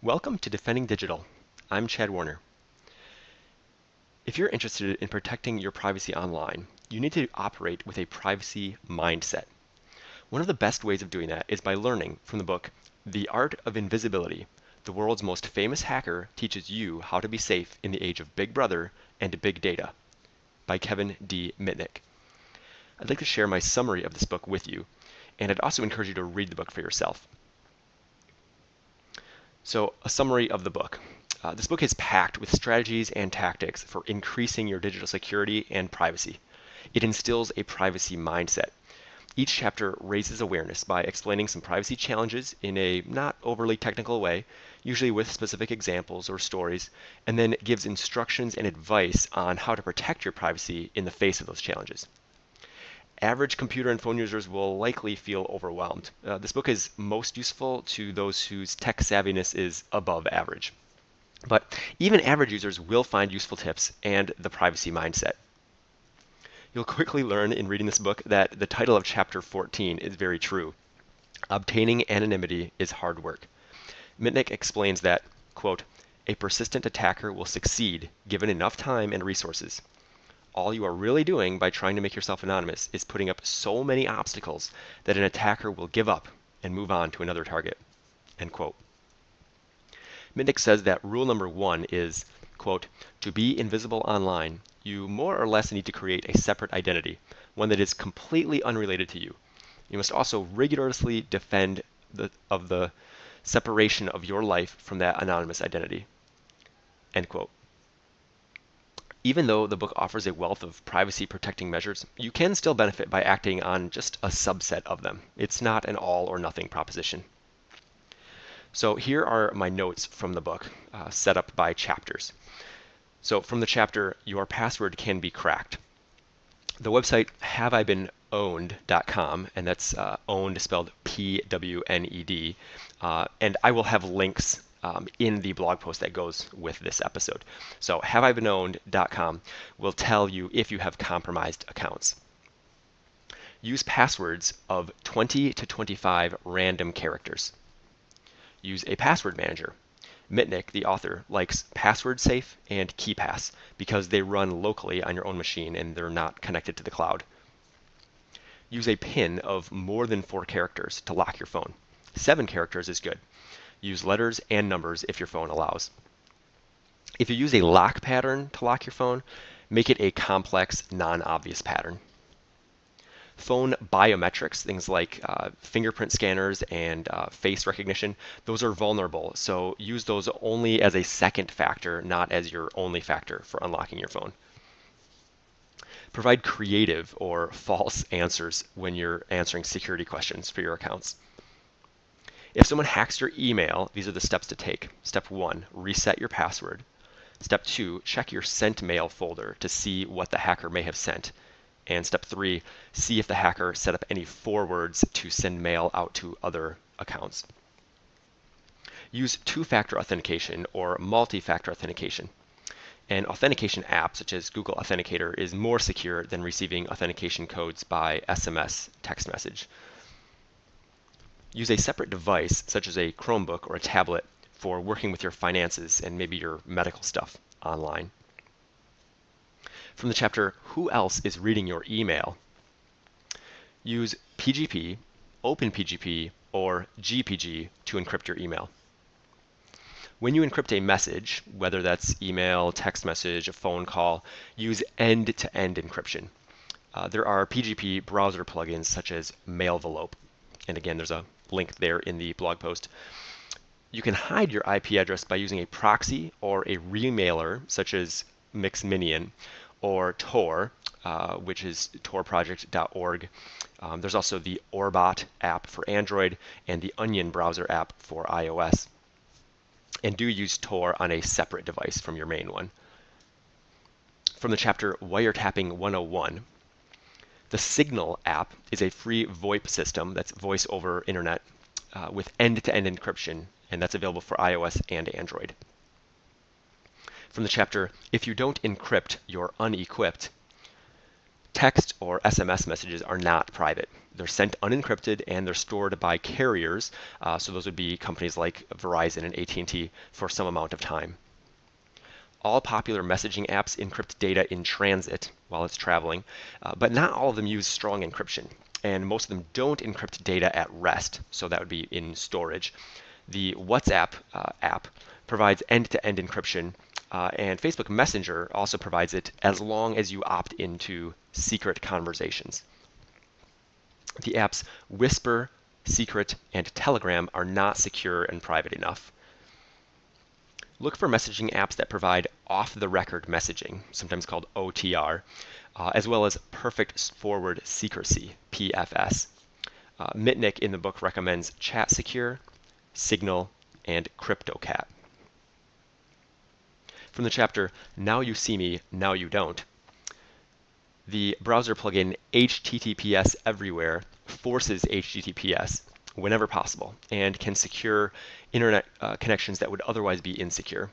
Welcome to Defending Digital. I'm Chad Warner. If you're interested in protecting your privacy online, you need to operate with a privacy mindset. One of the best ways of doing that is by learning from the book The Art of Invisibility. The world's most famous hacker teaches you how to be safe in the age of Big Brother and big data by Kevin D. Mitnick. I'd like to share my summary of this book with you, and I'd also encourage you to read the book for yourself. So, a summary of the book. This book is packed with strategies and tactics for increasing your digital security and privacy. It instills a privacy mindset. Each chapter raises awareness by explaining some privacy challenges in a not overly technical way, usually with specific examples or stories, and then gives instructions and advice on how to protect your privacy in the face of those challenges. Average computer and phone users will likely feel overwhelmed. This book is most useful to those whose tech savviness is above average. But even average users will find useful tips and the privacy mindset. You'll quickly learn in reading this book that the title of chapter 14 is very true. Obtaining anonymity is hard work. Mitnick explains that, quote, a persistent attacker will succeed given enough time and resources. All you are really doing by trying to make yourself anonymous is putting up so many obstacles that an attacker will give up and move on to another target, end quote. Mitnick says that rule number 1 is, quote, to be invisible online, you more or less need to create a separate identity, one that is completely unrelated to you. You must also rigorously defend the separation of your life from that anonymous identity, end quote. Even though the book offers a wealth of privacy protecting measures, you can still benefit by acting on just a subset of them. It's not an all or nothing proposition. So here are my notes from the book, set up by chapters. So from the chapter, your password can be cracked. The website haveibeenowned.com, and that's owned spelled P-W-N-E-D, and I will have links in the blog post that goes with this episode. So haveibeenowned.com will tell you if you have compromised accounts. Use passwords of 20 to 25 random characters. Use a password manager. Mitnick, the author, likes Password Safe and KeePass because they run locally on your own machine and they're not connected to the cloud. Use a PIN of more than 4 characters to lock your phone. 7 characters is good. Use letters and numbers if your phone allows. If you use a lock pattern to lock your phone, make it a complex, non-obvious pattern. Phone biometrics, things like fingerprint scanners and face recognition, those are vulnerable, so use those only as a second factor, not as your only factor for unlocking your phone. Provide creative or false answers when you're answering security questions for your accounts. If someone hacks your email, these are the steps to take. Step 1, reset your password. Step 2, check your sent mail folder to see what the hacker may have sent. And step 3, see if the hacker set up any forwards to send mail out to other accounts. Use two-factor authentication or multi-factor authentication. An authentication app such as Google Authenticator is more secure than receiving authentication codes by SMS text message. Use a separate device such as a Chromebook or a tablet for working with your finances and maybe your medical stuff online. From the chapter, Who Else is Reading Your Email? Use PGP, OpenPGP, or GPG to encrypt your email. When you encrypt a message, whether that's email, text message, a phone call, use end-to-end encryption. There are PGP browser plugins such as Mailvelope, and again, there's a link there in the blog post. You can hide your IP address by using a proxy or a remailer such as Mixminion, or Tor, which is torproject.org. There's also the Orbot app for Android and the Onion browser app for iOS. And do use Tor on a separate device from your main one. From the chapter Wiretapping 101, the Signal app is a free VoIP system that's voice over internet with end-to-end encryption, and that's available for iOS and Android. From the chapter, If You Don't Encrypt, You're Unequipped, text or SMS messages are not private. They're sent unencrypted and they're stored by carriers. So those would be companies like Verizon and AT&T for some amount of time. All popular messaging apps encrypt data in transit while it's traveling, but not all of them use strong encryption. And most of them don't encrypt data at rest, so that would be in storage. The WhatsApp app provides end-to-end encryption, and Facebook Messenger also provides it as long as you opt into secret conversations. The apps Whisper, Secret, and Telegram are not secure and private enough. Look for messaging apps that provide off-the-record messaging, sometimes called OTR, as well as perfect forward secrecy, PFS. Mitnick in the book recommends Chat Secure, Signal, and CryptoCat. From the chapter Now You See Me, Now You Don't, the browser plugin HTTPS Everywhere forces HTTPS whenever possible and can secure internet connections that would otherwise be insecure.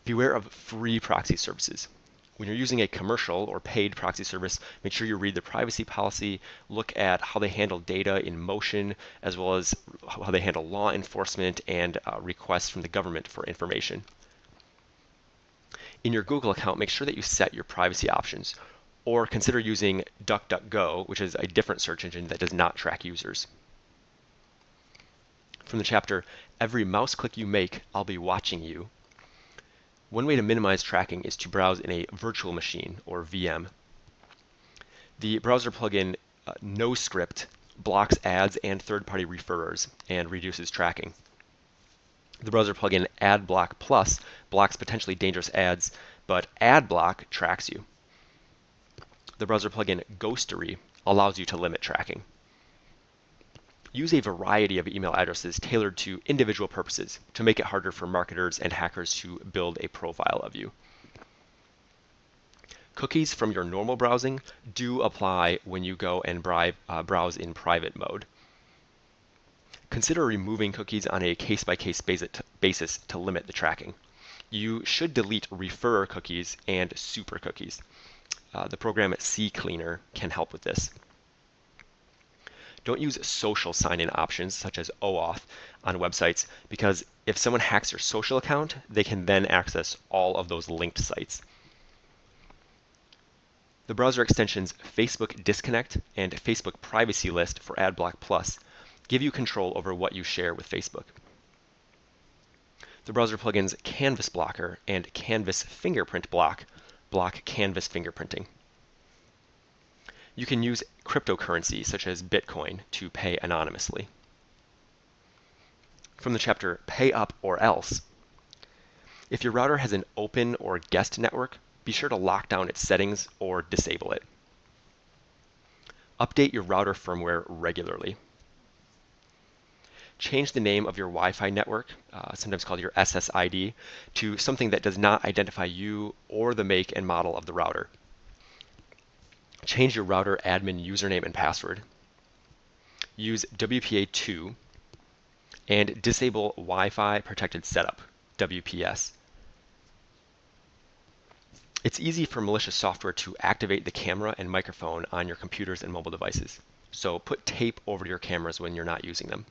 Beware of free proxy services. When you're using a commercial or paid proxy service, make sure you read the privacy policy, look at how they handle data in motion, as well as how they handle law enforcement and requests from the government for information. In your Google account, make sure that you set your privacy options, or consider using DuckDuckGo, which is a different search engine that does not track users. From the chapter, Every Mouse Click You Make, I'll Be Watching You. One way to minimize tracking is to browse in a virtual machine, or VM. The browser plugin NoScript blocks ads and third-party referrers and reduces tracking. The browser plugin AdBlock Plus blocks potentially dangerous ads, but AdBlock tracks you. The browser plugin Ghostery allows you to limit tracking. Use a variety of email addresses tailored to individual purposes to make it harder for marketers and hackers to build a profile of you. Cookies from your normal browsing do apply when you go and browse in private mode. Consider removing cookies on a case-by-case basis to limit the tracking. You should delete referrer cookies and super cookies. The program CCleaner can help with this. Don't use social sign-in options such as OAuth on websites, because if someone hacks your social account, they can then access all of those linked sites. The browser extensions Facebook Disconnect and Facebook Privacy List for AdBlock Plus give you control over what you share with Facebook. The browser plugins Canvas Blocker and Canvas Fingerprint block canvas fingerprinting. You can use cryptocurrency such as Bitcoin to pay anonymously. From the chapter Pay Up or Else, if your router has an open or guest network, be sure to lock down its settings or disable it. Update your router firmware regularly. Change the name of your Wi-Fi network, sometimes called your SSID, to something that does not identify you or the make and model of the router. Change your router admin username and password. Use WPA2 and disable Wi-Fi protected setup, WPS. It's easy for malicious software to activate the camera and microphone on your computers and mobile devices, so put tape over your cameras when you're not using them.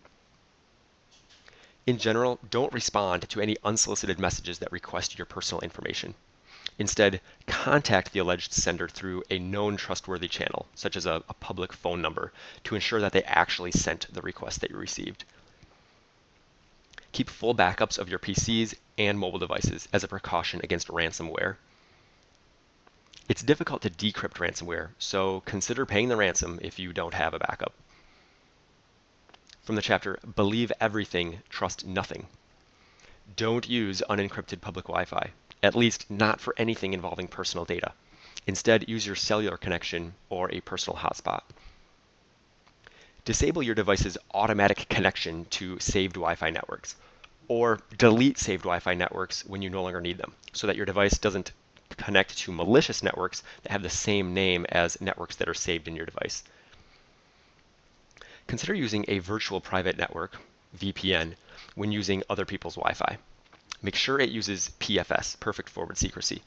In general, don't respond to any unsolicited messages that request your personal information. Instead, contact the alleged sender through a known trustworthy channel, such as a public phone number, to ensure that they actually sent the request that you received. Keep full backups of your PCs and mobile devices as a precaution against ransomware. It's difficult to decrypt ransomware, so consider paying the ransom if you don't have a backup. From the chapter Believe Everything, Trust Nothing. Don't use unencrypted public Wi-Fi, at least not for anything involving personal data. Instead, use your cellular connection or a personal hotspot. Disable your device's automatic connection to saved Wi-Fi networks, or delete saved Wi-Fi networks when you no longer need them, so that your device doesn't connect to malicious networks that have the same name as networks that are saved in your device. Consider using a virtual private network, VPN, when using other people's Wi-Fi. Make sure it uses PFS, perfect forward secrecy.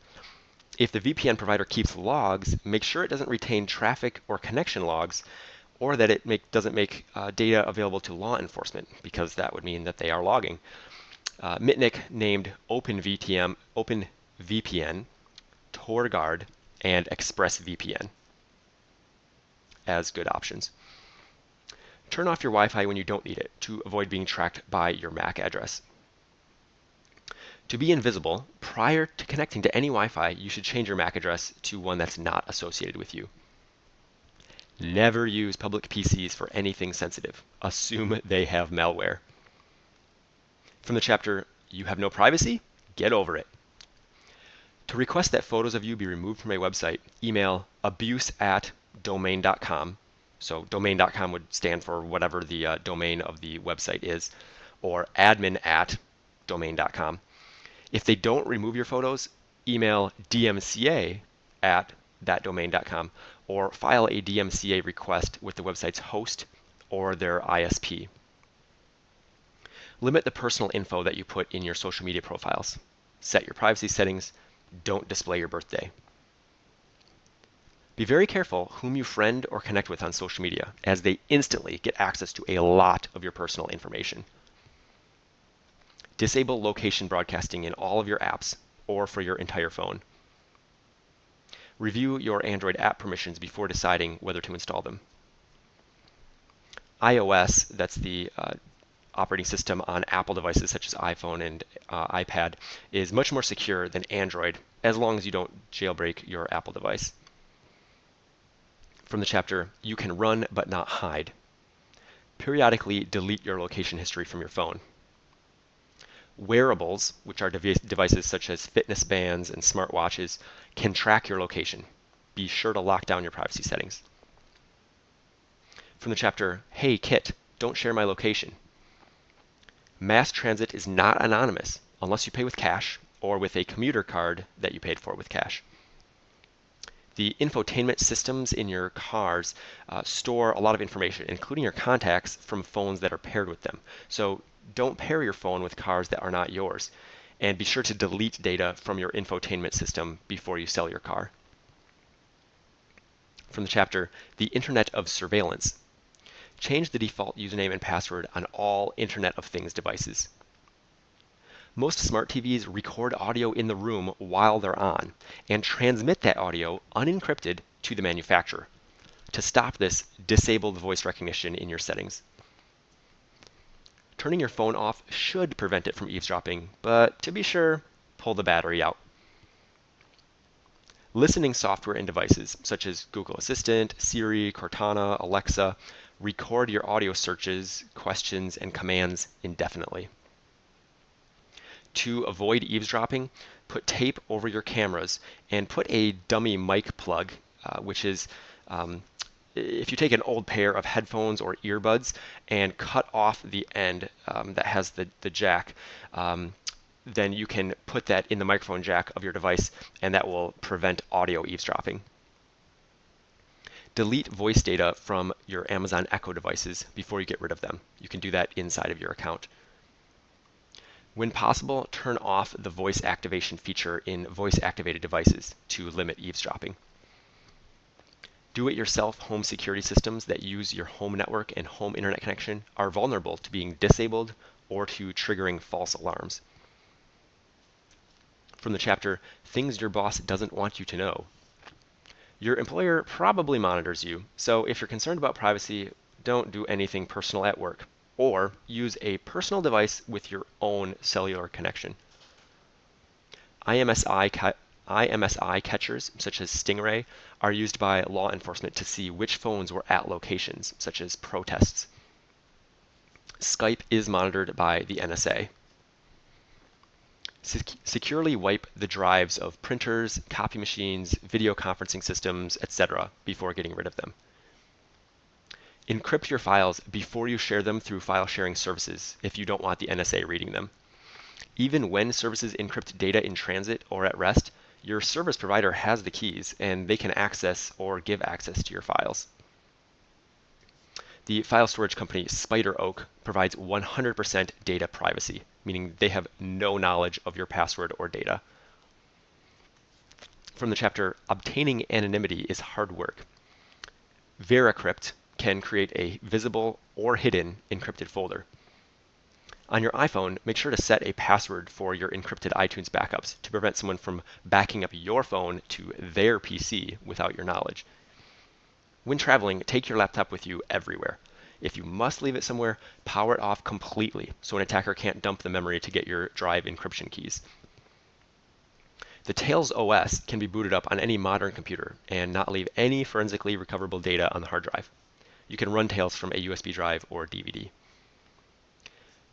If the VPN provider keeps logs, make sure it doesn't retain traffic or connection logs, or that it doesn't make data available to law enforcement, because that would mean that they are logging. Mitnick named OpenVPN, TorGuard, and ExpressVPN as good options. Turn off your Wi-Fi when you don't need it to avoid being tracked by your MAC address. To be invisible, prior to connecting to any Wi-Fi, you should change your MAC address to one that's not associated with you. Never use public PCs for anything sensitive. Assume they have malware. From the chapter, You Have No Privacy? Get over it. To request that photos of you be removed from a website, email abuse@domain.com. So domain.com would stand for whatever the domain of the website is, or admin@domain.com. If they don't remove your photos, email dmca@thatdomain.com or file a DMCA request with the website's host or their ISP. Limit the personal info that you put in your social media profiles. Set your privacy settings. Don't display your birthday. Be very careful whom you friend or connect with on social media, as they instantly get access to a lot of your personal information. Disable location broadcasting in all of your apps or for your entire phone. Review your Android app permissions before deciding whether to install them. iOS, that's the operating system on Apple devices such as iPhone and iPad, is much more secure than Android, as long as you don't jailbreak your Apple device. From the chapter, You Can Run But Not Hide. Periodically delete your location history from your phone. Wearables, which are devices such as fitness bands and smartwatches, can track your location. Be sure to lock down your privacy settings. From the chapter, Hey Kit, Don't Share My Location. Mass transit is not anonymous unless you pay with cash or with a commuter card that you paid for with cash. The infotainment systems in your cars store a lot of information, including your contacts, from phones that are paired with them. So don't pair your phone with cars that are not yours. And be sure to delete data from your infotainment system before you sell your car. From the chapter, The Internet of Surveillance. Change the default username and password on all Internet of Things devices. Most smart TVs record audio in the room while they're on and transmit that audio unencrypted to the manufacturer. To stop this, disable the voice recognition in your settings. Turning your phone off should prevent it from eavesdropping, but to be sure, pull the battery out. Listening software and devices such as Google Assistant, Siri, Cortana, Alexa record your audio searches, questions, and commands indefinitely. To avoid eavesdropping, put tape over your cameras and put a dummy mic plug, which is if you take an old pair of headphones or earbuds and cut off the end that has the jack, then you can put that in the microphone jack of your device, and that will prevent audio eavesdropping. Delete voice data from your Amazon Echo devices before you get rid of them. You can do that inside of your account. When possible, turn off the voice activation feature in voice-activated devices to limit eavesdropping. Do-it-yourself home security systems that use your home network and home internet connection are vulnerable to being disabled or to triggering false alarms. From the chapter, Things Your Boss Doesn't Want You to Know. Your employer probably monitors you, so if you're concerned about privacy, don't do anything personal at work, or use a personal device with your own cellular connection. IMSI catchers, such as Stingray, are used by law enforcement to see which phones were at locations, such as protests. Skype is monitored by the NSA. Securely wipe the drives of printers, copy machines, video conferencing systems, etc. before getting rid of them. Encrypt your files before you share them through file sharing services if you don't want the NSA reading them. Even when services encrypt data in transit or at rest, your service provider has the keys and they can access or give access to your files. The file storage company Spider Oak provides 100% data privacy, meaning they have no knowledge of your password or data. From the chapter, Obtaining Anonymity is Hard Work. Veracrypt, can create a visible or hidden encrypted folder. On your iPhone, make sure to set a password for your encrypted iTunes backups to prevent someone from backing up your phone to their PC without your knowledge. When traveling, take your laptop with you everywhere. If you must leave it somewhere, power it off completely so an attacker can't dump the memory to get your drive encryption keys. The Tails OS can be booted up on any modern computer and not leave any forensically recoverable data on the hard drive. You can run Tails from a USB drive or DVD.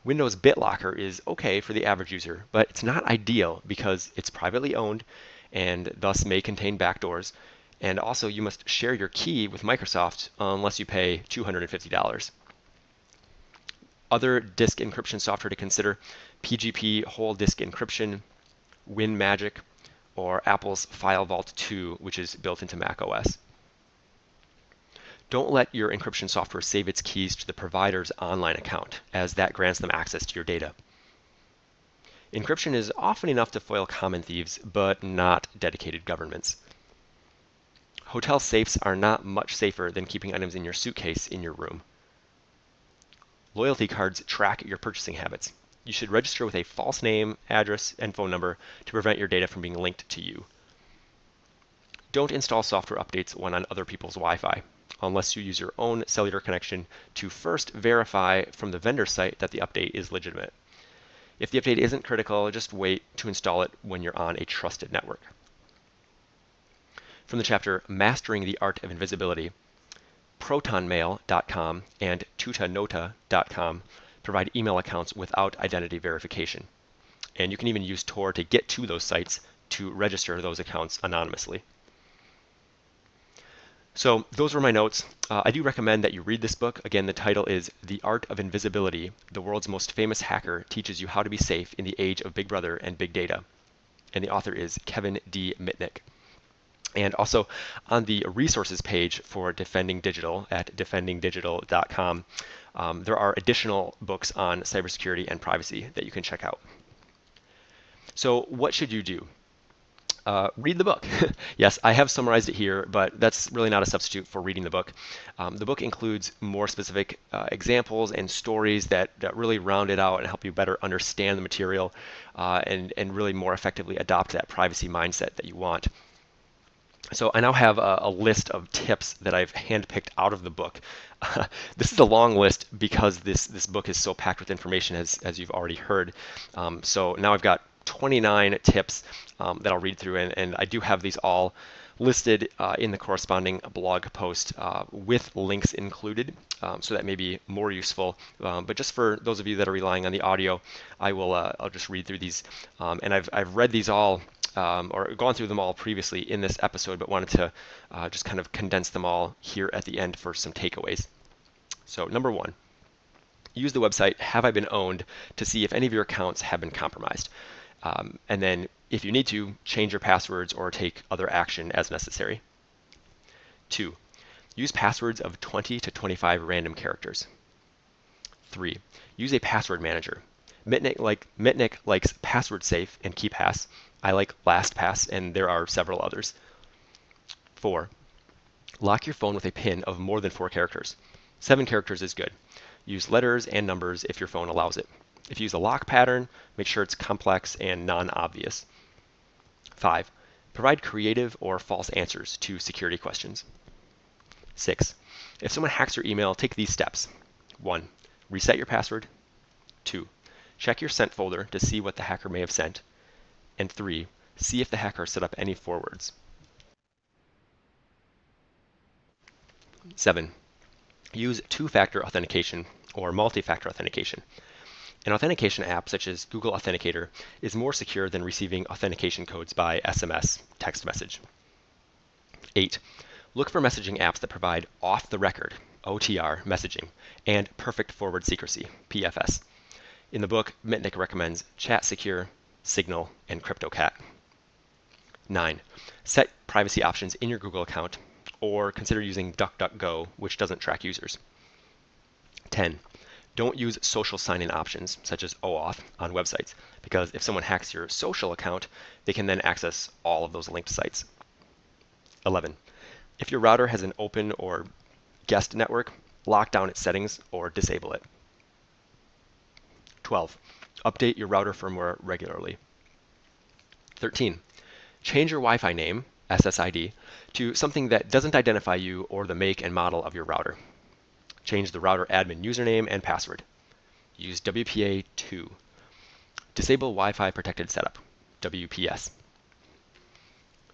Windows BitLocker is okay for the average user, but it's not ideal because it's privately owned and thus may contain backdoors. And also, you must share your key with Microsoft unless you pay $250. Other disk encryption software to consider: PGP whole disk encryption, WinMagic, or Apple's File Vault 2, which is built into Mac OS. Don't let your encryption software save its keys to the provider's online account, as that grants them access to your data. Encryption is often enough to foil common thieves, but not dedicated governments. Hotel safes are not much safer than keeping items in your suitcase in your room. Loyalty cards track your purchasing habits. You should register with a false name, address, and phone number to prevent your data from being linked to you. Don't install software updates when on other people's Wi-Fi, unless you use your own cellular connection to first verify from the vendor site that the update is legitimate. If the update isn't critical, just wait to install it when you're on a trusted network. From the chapter Mastering the Art of Invisibility, protonmail.com and tutanota.com provide email accounts without identity verification. And you can even use Tor to get to those sites to register those accounts anonymously. So those were my notes. I do recommend that you read this book. Again, the title is The Art of Invisibility. The World's Most Famous Hacker Teaches You How to Be Safe in the Age of Big Brother and Big Data. And the author is Kevin D. Mitnick. And also on the resources page for Defending Digital at defendingdigital.com, there are additional books on cybersecurity and privacy that you can check out. So what should you do? Read the book. Yes, I have summarized it here, but that's really not a substitute for reading the book. The book includes more specific examples and stories that really round it out and help you better understand the material and really more effectively adopt that privacy mindset that you want. So I now have a list of tips that I've handpicked out of the book. This is a long list because this book is so packed with information, as you've already heard. So now I've got 29 tips that I'll read through, and I do have these all listed in the corresponding blog post with links included, so that may be more useful. But just for those of you that are relying on the audio, I'll just read through these, and I've read these all. Or gone through them all previously in this episode, but wanted to just kind of condense them all here at the end for some takeaways. So number one, use the website Have I Been Owned to see if any of your accounts have been compromised. And then if you need to, change your passwords or take other action as necessary. 2, use passwords of 20 to 25 random characters. 3, use a password manager. Mitnick likes Password Safe and KeePass. I like LastPass, and there are several others. 4, lock your phone with a PIN of more than 4 characters. 7 characters is good. Use letters and numbers if your phone allows it. If you use a lock pattern, make sure it's complex and non-obvious. 5, provide creative or false answers to security questions. 6, if someone hacks your email, take these steps. 1, reset your password. 2, check your sent folder to see what the hacker may have sent. And 3, see if the hacker set up any forwards. 7, use two-factor authentication or multi-factor authentication. An authentication app such as Google Authenticator is more secure than receiving authentication codes by SMS, text message. 8, look for messaging apps that provide off-the-record, OTR, messaging and perfect forward secrecy, PFS. In the book, Mitnick recommends Chat Secure, Signal, and CryptoCat. 9, set privacy options in your Google account, or consider using DuckDuckGo, which doesn't track users. 10, don't use social sign-in options, such as OAuth, on websites, because if someone hacks your social account, they can then access all of those linked sites. 11, if your router has an open or guest network, lock down its settings, or disable it. 12. Update your router firmware regularly. 13. Change your Wi-Fi name, SSID, to something that doesn't identify you or the make and model of your router. Change the router admin username and password. Use WPA2. Disable Wi-Fi protected setup, WPS.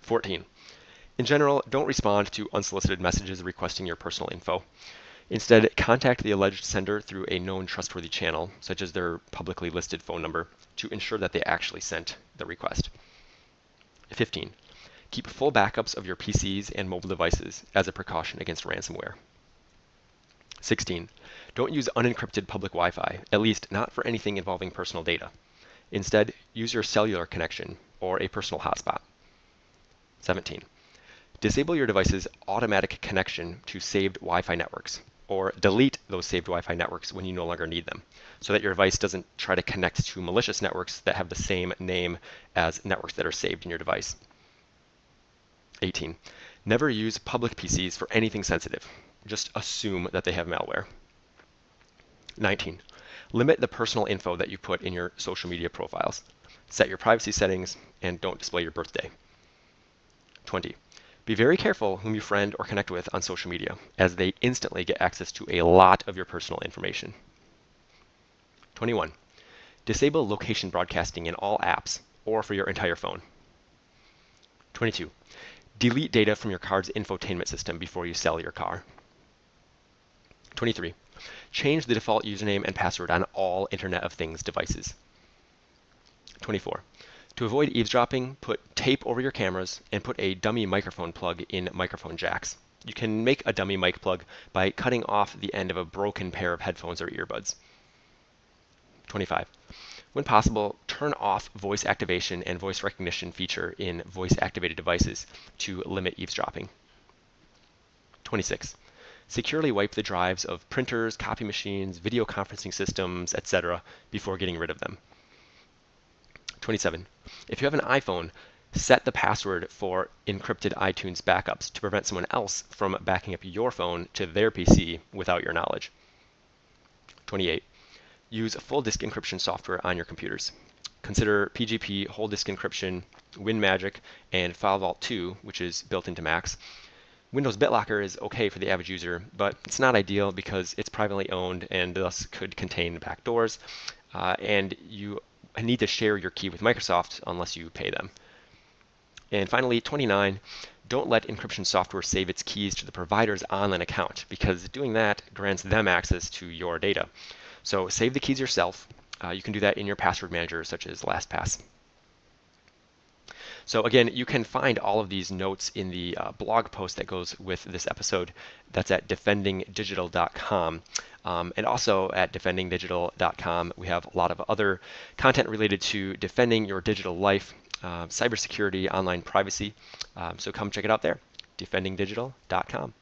14. In general, don't respond to unsolicited messages requesting your personal info. Instead, contact the alleged sender through a known trustworthy channel, such as their publicly listed phone number, to ensure that they actually sent the request. 15. Keep full backups of your PCs and mobile devices as a precaution against ransomware. 16. Don't use unencrypted public Wi-Fi, at least not for anything involving personal data. Instead, use your cellular connection or a personal hotspot. 17. Disable your device's automatic connection to saved Wi-Fi networks, or delete those saved Wi-Fi networks when you no longer need them, so that your device doesn't try to connect to malicious networks that have the same name as networks that are saved in your device. 18. Never use public PCs for anything sensitive. Just assume that they have malware. 19. Limit the personal info that you put in your social media profiles. Set your privacy settings and don't display your birthday. 20. Be very careful whom you friend or connect with on social media, as they instantly get access to a lot of your personal information. 21. Disable location broadcasting in all apps or for your entire phone. 22. Delete data from your car's infotainment system before you sell your car. 23. Change the default username and password on all Internet of Things devices. 24. To avoid eavesdropping, put tape over your cameras and put a dummy microphone plug in microphone jacks. You can make a dummy mic plug by cutting off the end of a broken pair of headphones or earbuds. 25. When possible, turn off voice activation and voice recognition feature in voice-activated devices to limit eavesdropping. 26. Securely wipe the drives of printers, copy machines, video conferencing systems, etc. before getting rid of them. 27. If you have an iPhone, set the password for encrypted iTunes backups to prevent someone else from backing up your phone to their PC without your knowledge. 28. Use full disk encryption software on your computers. Consider PGP whole disk encryption, WinMagic, and FileVault 2, which is built into Macs. Windows BitLocker is okay for the average user, but it's not ideal because it's privately owned and thus could contain backdoors, and you need to share your key with Microsoft unless you pay them. And finally, 29, don't let encryption software save its keys to the provider's online account, because doing that grants them access to your data. So save the keys yourself. You can do that in your password manager, such as LastPass. So again, you can find all of these notes in the blog post that goes with this episode. That's at defendingdigital.com. And also at defendingdigital.com, we have a lot of other content related to defending your digital life, cybersecurity, online privacy. So come check it out there, defendingdigital.com.